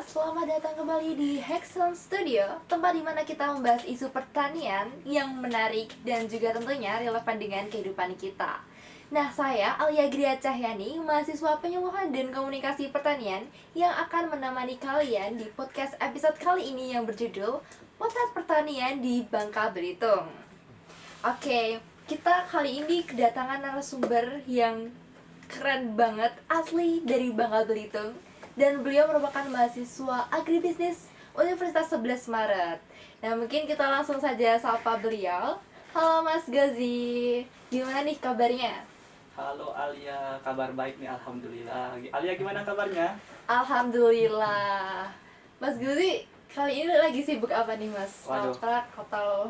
selamat datang kembali di Hexon Studio, tempat di mana kita membahas isu pertanian yang menarik dan juga tentunya relevan dengan kehidupan kita. Nah, saya Alia Gria Cahyani, mahasiswa penyuluhan dan komunikasi pertanian yang akan menemani kalian di podcast episode kali ini yang berjudul Potret Pertanian di Bangka Belitung. Oke, kita kali ini kedatangan narasumber yang keren banget, asli dari Bangka Belitung. Dan beliau merupakan mahasiswa agribisnis Universitas 11 Maret. Nah, mungkin kita langsung saja sapa beliau. Halo Mas Gazi, gimana nih kabarnya? Halo Alia, kabar baik nih, alhamdulillah. Alia gimana kabarnya? Alhamdulillah. Mas Gazi, kali ini lagi sibuk apa nih Mas? Waduh. Kontrak atau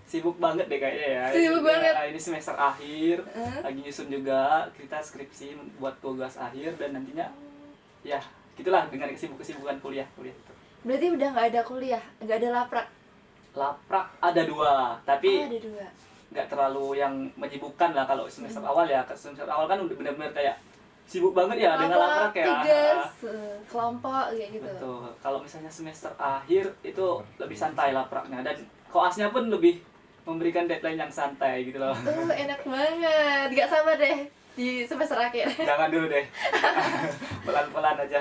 Sibuk banget deh kayaknya ya. Sibuk banget. Ini semester akhir, lagi nyusun juga kita skripsi buat tugas akhir dan nantinya ya gitulah dengan kesibukan kuliah itu. Berarti udah nggak ada kuliah, nggak ada laprak? Laprak ada 2, tapi ada 2. nggak terlalu yang menyibukkan lah kalau semester awal ya. Semester awal kan udah benar-benar kayak sibuk banget ya dengan laprak ya. Tugas, kelompok kayak gitu. Betul. Kalau misalnya semester akhir itu lebih santai lapraknya dan koasnya pun lebih memberikan deadline yang santai gitu loh. Enak banget, gak sabar deh di semester akhir. Jangan dulu deh. Pelan-pelan aja.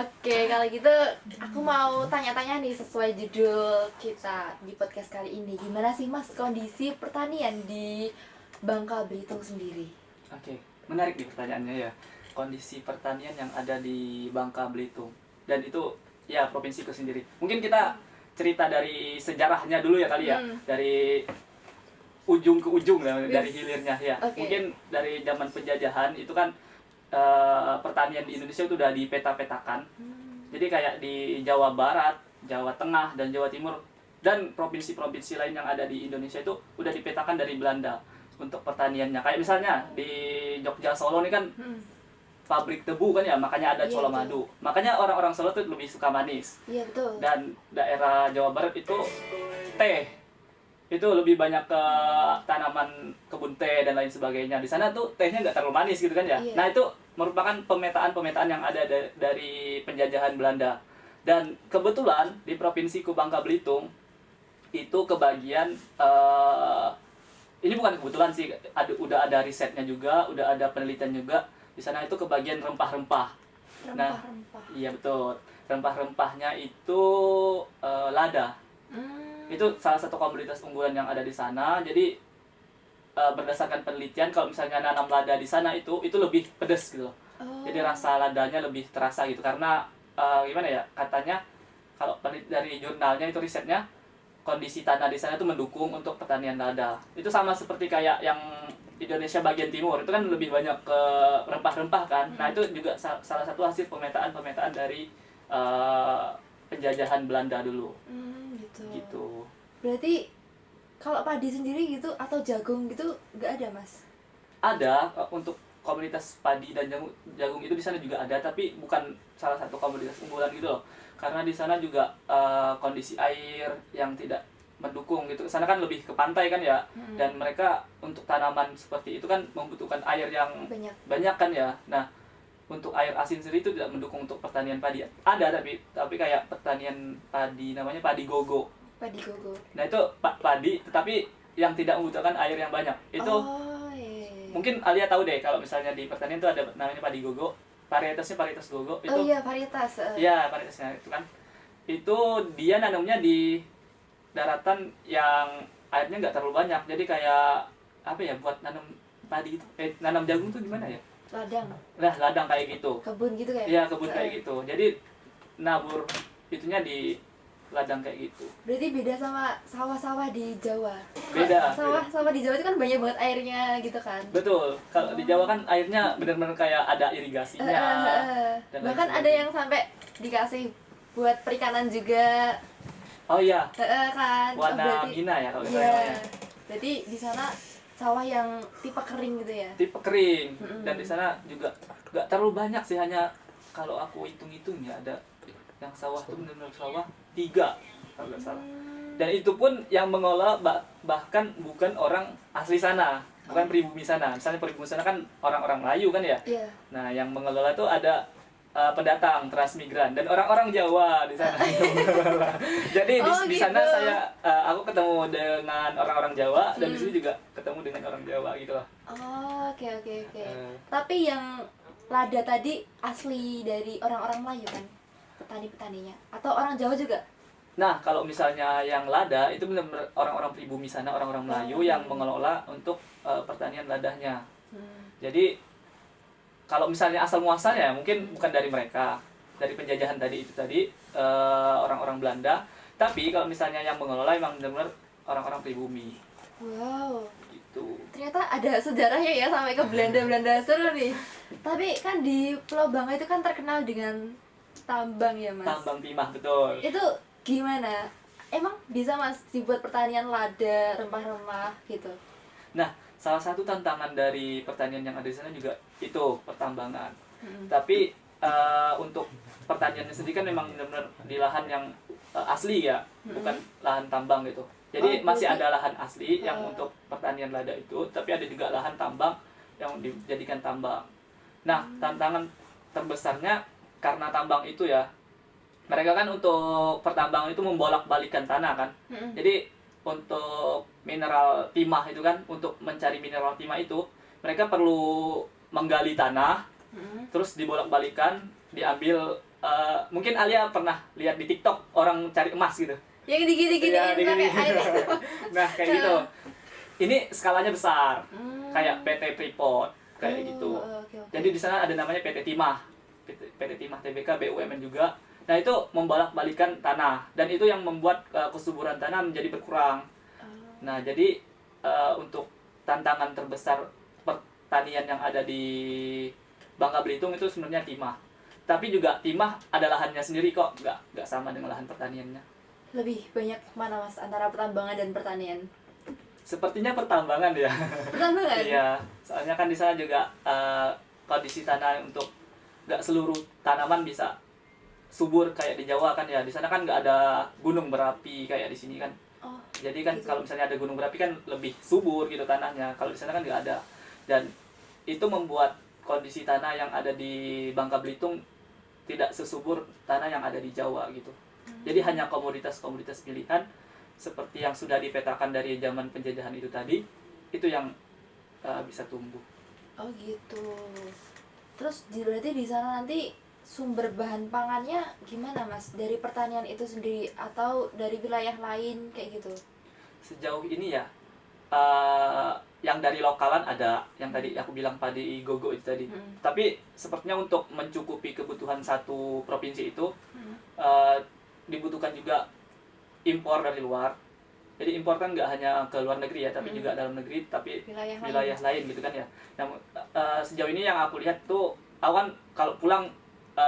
Oke, kalau gitu aku mau tanya-tanya nih sesuai judul kita di podcast kali ini. Gimana sih Mas kondisi pertanian di Bangka Belitung sendiri? Oke, menarik nih pertanyaannya ya. Kondisi pertanian yang ada di Bangka Belitung. Dan itu ya provinsiku sendiri. Mungkin kita cerita dari sejarahnya dulu ya kali ya. Dari ujung ke ujung dari hilirnya ya. Okay. Mungkin dari zaman penjajahan itu kan pertanian di Indonesia itu udah dipeta-petakan. Jadi kayak di Jawa Barat, Jawa Tengah dan Jawa Timur dan provinsi-provinsi lain yang ada di Indonesia itu udah dipetakan dari Belanda untuk pertaniannya. Kayak misalnya di Jogja Solo ini kan pabrik tebu kan ya, makanya ada Colomadu. Makanya orang-orang Solo tuh lebih suka manis. Iya, betul. Dan daerah Jawa Barat itu teh. Itu lebih banyak ke tanaman kebun teh dan lain sebagainya. Di sana tuh tehnya nggak terlalu manis gitu kan ya. Iya. Nah itu merupakan pemetaan yang ada dari penjajahan Belanda. Dan kebetulan di provinsi Bangka Belitung itu kebagian ini bukan kebetulan sih, udah ada risetnya juga, udah ada penelitian juga. Di sana itu kebagian rempah-rempah. Nah, iya betul. Rempah-rempahnya itu lada. Itu salah satu komoditas unggulan yang ada di sana. Jadi berdasarkan penelitian kalau misalnya nanam lada di sana itu lebih pedas gitu loh. Jadi rasa ladanya lebih terasa gitu karena gimana ya, katanya kalau dari jurnalnya itu risetnya kondisi tanah di sana itu mendukung untuk pertanian lada. Itu sama seperti kayak yang Indonesia bagian timur itu kan lebih banyak ke rempah-rempah kan. Nah itu juga salah satu hasil pemetaan dari penjajahan Belanda dulu. Gitu. Berarti kalau padi sendiri gitu atau jagung gitu nggak ada Mas? Ada untuk komunitas padi dan jagung itu di sana juga ada, tapi bukan salah satu komoditas unggulan gitu loh. Karena di sana juga kondisi air yang tidak mendukung gitu. Sana kan lebih ke pantai kan ya. Dan mereka untuk tanaman seperti itu kan membutuhkan air yang banyak kan ya. Nah, untuk air asin sendiri itu tidak mendukung untuk pertanian padi. Ada tapi kayak pertanian padi namanya padi gogo. Padi gogo. Nah, itu padi tetapi yang tidak membutuhkan air yang banyak. Itu mungkin Alia tahu deh kalau misalnya di pertanian itu ada namanya padi gogo. Varietasnya varietas gogo itu. Oh iya, varietas. Iya, varietasnya itu kan. Itu dia nanamnya di daratan yang airnya nggak terlalu banyak. Jadi kayak apa ya, buat nanam padi itu nanam jagung tuh gimana ya? Ladang. Nah, ladang kayak gitu. Kebun gitu kayak. Iya, kebun kayak gitu. Jadi nabur itunya di ladang kayak gitu. Berarti beda sama sawah-sawah di Jawa. Beda. Sawah di Jawa itu kan banyak banget airnya gitu kan. Betul. Kalau di Jawa kan airnya benar-benar kayak ada irigasinya. Dan bahkan ada yang sampai dikasih buat perikanan juga. Oh iya. Kan. Warna mina ya kalau misalnya. Berarti di sana sawah yang tipe kering gitu ya? Tipe kering. Dan di sana juga nggak terlalu banyak sih, hanya kalau aku hitung-hitung ya ada yang sawah tuh benar-benar sawah 3 kalau nggak salah. Dan itu pun yang mengolah bahkan bukan orang asli sana, bukan pribumi sana. Misalnya pribumi sana kan orang-orang Melayu kan ya. Iya. Nah, yang mengelola tuh ada pendatang transmigran dan orang-orang Jawa di sana. Jadi di sana gitu. aku ketemu dengan orang-orang Jawa dan di sini juga ketemu dengan orang Jawa gitu loh. Oh, oke. Tapi yang lada tadi asli dari orang-orang Melayu kan? Petani-petaninya atau orang Jawa juga? Nah, kalau misalnya yang lada itu benar-benar orang-orang pribumi sana, orang-orang Melayu yang mengelola untuk pertanian ladanya. Jadi kalau misalnya asal muasalnya mungkin bukan dari mereka, dari penjajahan tadi itu tadi orang-orang Belanda. Tapi kalau misalnya yang mengelola emang benar-benar orang-orang pribumi. Wow. Gitu. Ternyata ada sejarahnya ya sampai ke Belanda seru nih. Tapi kan di Pulau Bangka itu kan terkenal dengan tambang ya, Mas. Tambang timah, betul. Itu gimana? Emang bisa Mas dibuat pertanian lada, rempah-rempah gitu? Nah, salah satu tantangan dari pertanian yang ada di sana juga itu pertambangan. Tapi untuk pertaniannya sendiri kan memang benar-benar di lahan yang asli ya, bukan lahan tambang gitu. Jadi masih ada lahan asli yang untuk pertanian lada itu, tapi ada juga lahan tambang yang dijadikan tambang. Nah, tantangan terbesarnya karena tambang itu ya, mereka kan untuk pertambangan itu membolak-balikan tanah kan. Jadi untuk mineral timah itu kan, untuk mencari mineral timah itu mereka perlu menggali tanah, terus dibolak-balikan, diambil. Mungkin Alia pernah lihat di TikTok orang cari emas gitu. Yang digini-giniin pakai air. Nah, kayak gitu. Ini skalanya besar, kayak PT Freeport kayak gitu. Okay. Jadi di sana ada namanya PT Timah, PT Timah Tbk, BUMN juga. Nah, itu membolak-balikan tanah dan itu yang membuat kesuburan tanah menjadi berkurang. Nah, jadi untuk tantangan terbesar pertanian yang ada di Bangka Belitung itu sebenarnya timah. Tapi juga timah ada lahannya sendiri kok, nggak sama dengan lahan pertaniannya. Lebih banyak mana Mas antara pertambangan dan pertanian? Sepertinya pertambangan ya. Pertambangan? Iya, soalnya kan di sana juga kondisi tanah untuk nggak seluruh tanaman bisa subur kayak di Jawa kan ya. Di sana kan nggak ada gunung berapi kayak di sini kan. Jadi kan gitu. kalau misalnya ada gunung berapi kan lebih subur gitu tanahnya. Kalau di sana kan nggak ada. Dan itu membuat kondisi tanah yang ada di Bangka Belitung tidak sesubur tanah yang ada di Jawa gitu. Jadi hanya komoditas-komoditas pilihan seperti yang sudah dipetakan dari zaman penjajahan itu tadi, itu yang bisa tumbuh. Oh gitu. Terus berarti di sana nanti sumber bahan pangannya gimana Mas? Dari pertanian itu sendiri atau dari wilayah lain kayak gitu? Sejauh ini ya, yang dari lokalan ada, yang tadi aku bilang padi gogo itu tadi. Tapi sepertinya untuk mencukupi kebutuhan satu provinsi itu dibutuhkan juga impor dari luar. Jadi impor kan nggak hanya ke luar negeri ya, tapi juga dalam negeri, tapi wilayah lain gitu kan ya. Nah, sejauh ini yang aku lihat tuh, aku kan kalau pulang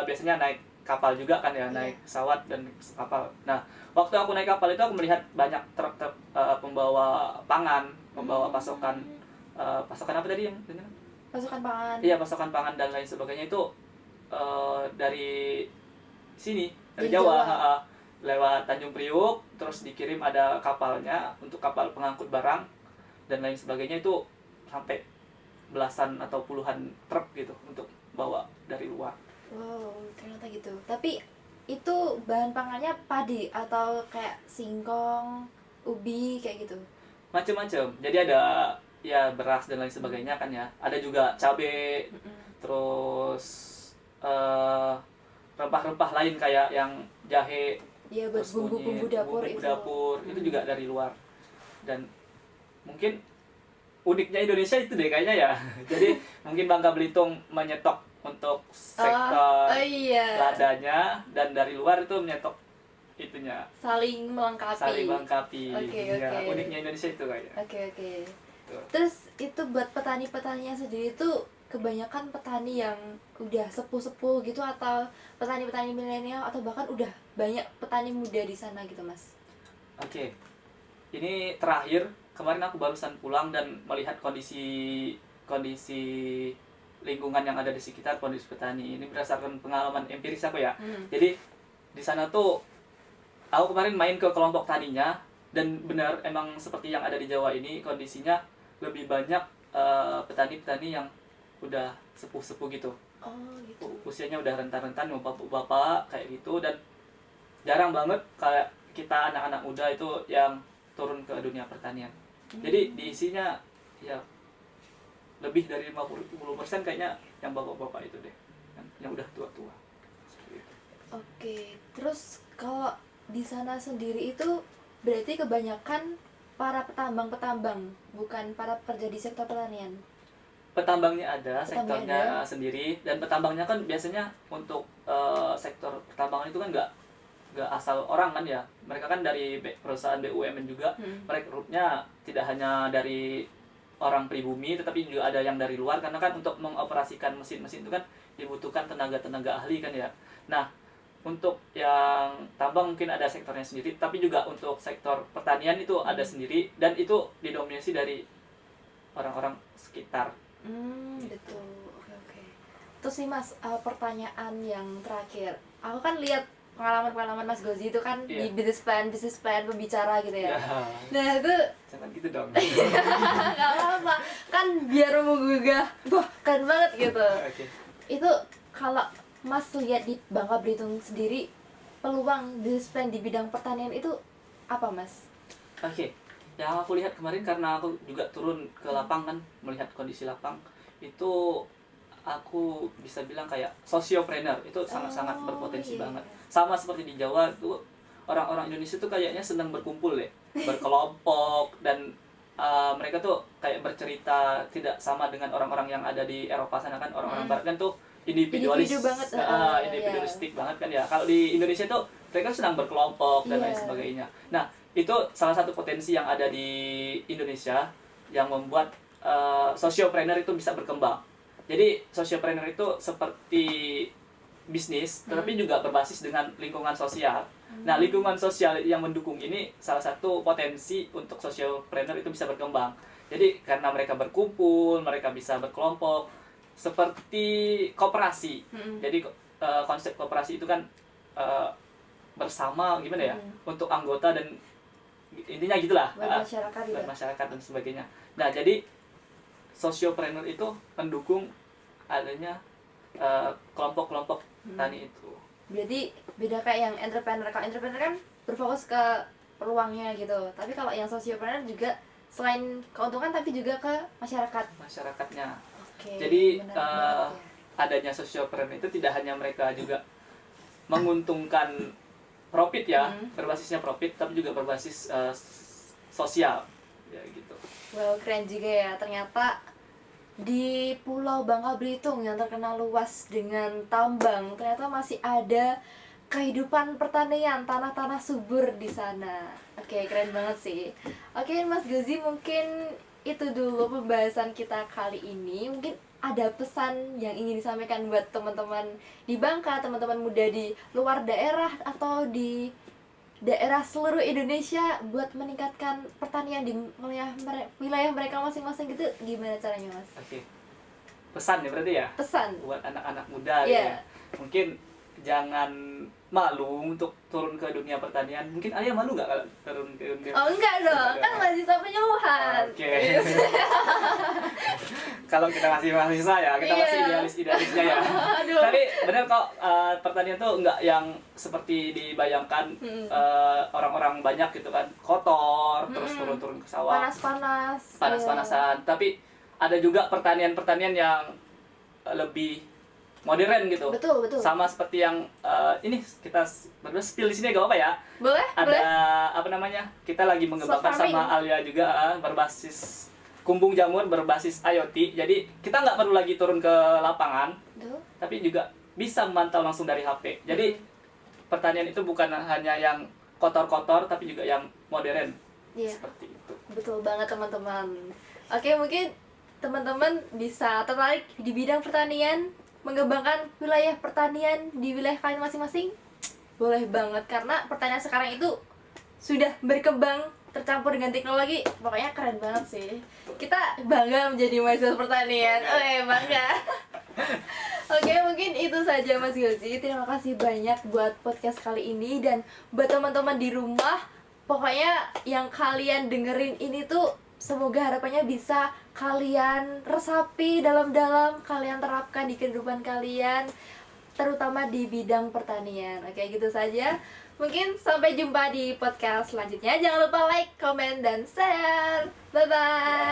biasanya naik kapal juga kan ya, naik pesawat dan kapal. Nah, waktu aku naik kapal itu aku melihat banyak truk-truk pembawa pangan, pembawa pasokan apa tadi yang Pasokan pangan. Iya, pasokan pangan dan lain sebagainya itu dari sini, dari Jawa. Lewat Tanjung Priuk, terus dikirim ada kapalnya untuk kapal pengangkut barang dan lain sebagainya, itu sampai belasan atau puluhan truk gitu untuk bawa dari luar. Wow, ternyata gitu. Tapi itu bahan pangannya padi atau kayak singkong, ubi kayak gitu? Macam-macam. Jadi ada ya beras dan lain sebagainya kan ya. Ada juga cabai, terus rempah-rempah lain kayak yang jahe. Iya, buat bumbu-bumbu dapur itu. Itu juga dari luar. Dan mungkin uniknya Indonesia itu deh kayaknya ya. Jadi mungkin Bangka Belitung menyetok untuk sektor ladanya, dan dari luar itu menyetok itunya. Saling melengkapi. Oke. Uniknya Indonesia itu kayaknya. Oke. Terus itu buat petani-petaninya sendiri itu kebanyakan petani yang udah sepuh-sepuh gitu atau petani-petani milenial atau bahkan udah banyak petani muda di sana gitu Mas? Oke. Ini terakhir, kemarin aku barusan pulang dan melihat kondisi lingkungan yang ada di sekitar kondisi petani. Ini berdasarkan pengalaman empiris aku ya. Jadi di sana tuh aku kemarin main ke kelompok taninya, dan benar emang seperti yang ada di Jawa ini, kondisinya lebih banyak petani-petani yang udah sepuh-sepuh gitu. Oh gitu. Usianya udah rentan-rentan mau bapak-bapak kayak gitu, dan jarang banget kayak kita anak-anak muda itu yang turun ke dunia pertanian. Jadi diisinya ya lebih dari 50% kayaknya yang bapak-bapak itu deh, yang udah tua-tua. Seperti itu. Oke, terus kalau di sana sendiri itu berarti kebanyakan para petambang-petambang, bukan para pekerja di sektor pertanian. Petambangnya ada, Petambangnya sektornya sendiri, dan petambangnya kan biasanya untuk sektor pertambangan itu kan nggak asal orang kan ya, mereka kan dari perusahaan BUMN juga, rekrutnya tidak hanya dari orang pribumi tetapi juga ada yang dari luar, karena kan untuk mengoperasikan mesin-mesin itu kan dibutuhkan tenaga-tenaga ahli kan ya. Nah, untuk yang tambang mungkin ada sektornya sendiri, tapi juga untuk sektor pertanian itu ada sendiri, dan itu didominasi dari orang-orang sekitar. Betul. Oke. Terus nih Mas, pertanyaan yang terakhir. Aku kan lihat pengalaman-pengalaman Mas Gozi itu kan Iya. di business plan pembicara gitu ya. Ya, Nah itu jangan gitu dong. nggak apa-apa, kan biar menggugah. Wah keren banget gitu. Oke. Itu kalau Mas lihat di Bangka Belitung sendiri, peluang business plan di bidang pertanian itu apa Mas? Oke, yang aku lihat kemarin karena aku juga turun ke lapang kan, melihat kondisi lapang itu, aku bisa bilang kayak sociopreneur itu sangat-sangat berpotensi iya. banget. Sama seperti di Jawa itu, orang-orang Indonesia tuh kayaknya senang berkumpul deh, berkelompok, dan mereka tuh kayak bercerita, tidak sama dengan orang-orang yang ada di Eropa sana kan, orang-orang Barat kan tuh individualis, Individu banget, individualistik banget kan ya. Kalau di Indonesia tuh mereka senang berkelompok dan lain Iya. sebagainya. Nah, itu salah satu potensi yang ada di Indonesia yang membuat sociopreneur itu bisa berkembang. Jadi sociopreneur itu seperti bisnis, tetapi juga berbasis dengan lingkungan sosial. Nah, lingkungan sosial yang mendukung ini salah satu potensi untuk sociopreneur itu bisa berkembang. Jadi karena mereka berkumpul, mereka bisa berkelompok, seperti koperasi. Jadi konsep koperasi itu kan bersama gimana ya, untuk anggota dan intinya gitulah, Bermasyarakat juga. bermasyarakat dan sebagainya. Nah, jadi sociopreneur itu mendukung adanya kelompok-kelompok tani itu. Berarti beda kayak yang entrepreneur. Kalau entrepreneur kan berfokus ke peluangnya gitu. Tapi kalau yang sociopreneur juga selain keuntungan tapi juga ke masyarakat. Masyarakatnya. Oke. Jadi menarik banget ya. adanya sociopreneur itu tidak hanya mereka juga menguntungkan profit ya, berbasisnya profit, tapi juga berbasis sosial ya gitu. Wow, keren juga ya. Ternyata di Pulau Bangka Belitung yang terkenal luas dengan tambang, ternyata masih ada kehidupan pertanian, tanah-tanah subur di sana. Oke, keren banget sih. Oke, Mas Gozi, mungkin itu dulu pembahasan kita kali ini. Mungkin ada pesan yang ingin disampaikan buat teman-teman di Bangka, teman-teman muda di luar daerah atau di daerah seluruh Indonesia buat meningkatkan pertanian di wilayah mereka masing-masing gitu, gimana caranya Mas? Oke. Pesan ya berarti ya Pesan. buat anak-anak muda Iya. ya. Mungkin jangan malu untuk turun ke dunia pertanian. Mungkin Alia malu nggak kalau turun ke dunia? Oh enggak dong, kan mahasiswa penyuluhan. Oke. Kalau kita masih mahasiswa ya, kita Iya. masih idealisnya ya. Aduh. Tapi benar kok, pertanian tuh nggak yang seperti dibayangkan orang-orang banyak gitu kan, kotor, terus turun-turun ke sawah, Panas-panas. panas-panasan. Tapi ada juga pertanian-pertanian yang lebih modern gitu. Betul, betul. Sama seperti yang ini kita berdua spill di sini gak apa-apa ya. Boleh? Ada Boleh? apa namanya? Kita lagi mengembangkan Slow farming. sama Alia juga berbasis kumbung jamur, berbasis IoT. Jadi kita nggak perlu lagi turun ke lapangan, Betul. tapi juga bisa memantau langsung dari HP. Jadi pertanian itu bukan hanya yang kotor-kotor, tapi juga yang modern. Iya. Seperti itu. Betul banget teman-teman. Oke, mungkin teman-teman bisa tertarik di bidang pertanian, mengembangkan wilayah pertanian di wilayah kalian masing-masing. Boleh banget, karena pertanian sekarang itu sudah berkembang, tercampur dengan teknologi. Pokoknya keren banget sih. Kita bangga menjadi mahasiswa pertanian. Oke, bangga. Oke, mungkin itu saja Mas Gozi. Terima kasih banyak buat podcast kali ini, dan buat teman-teman di rumah, pokoknya yang kalian dengerin ini tuh semoga harapannya bisa kalian resapi dalam-dalam, kalian terapkan di kehidupan kalian, terutama di bidang pertanian. Oke, gitu saja. Mungkin sampai jumpa di podcast selanjutnya. Jangan lupa like, comment, dan share. Bye-bye.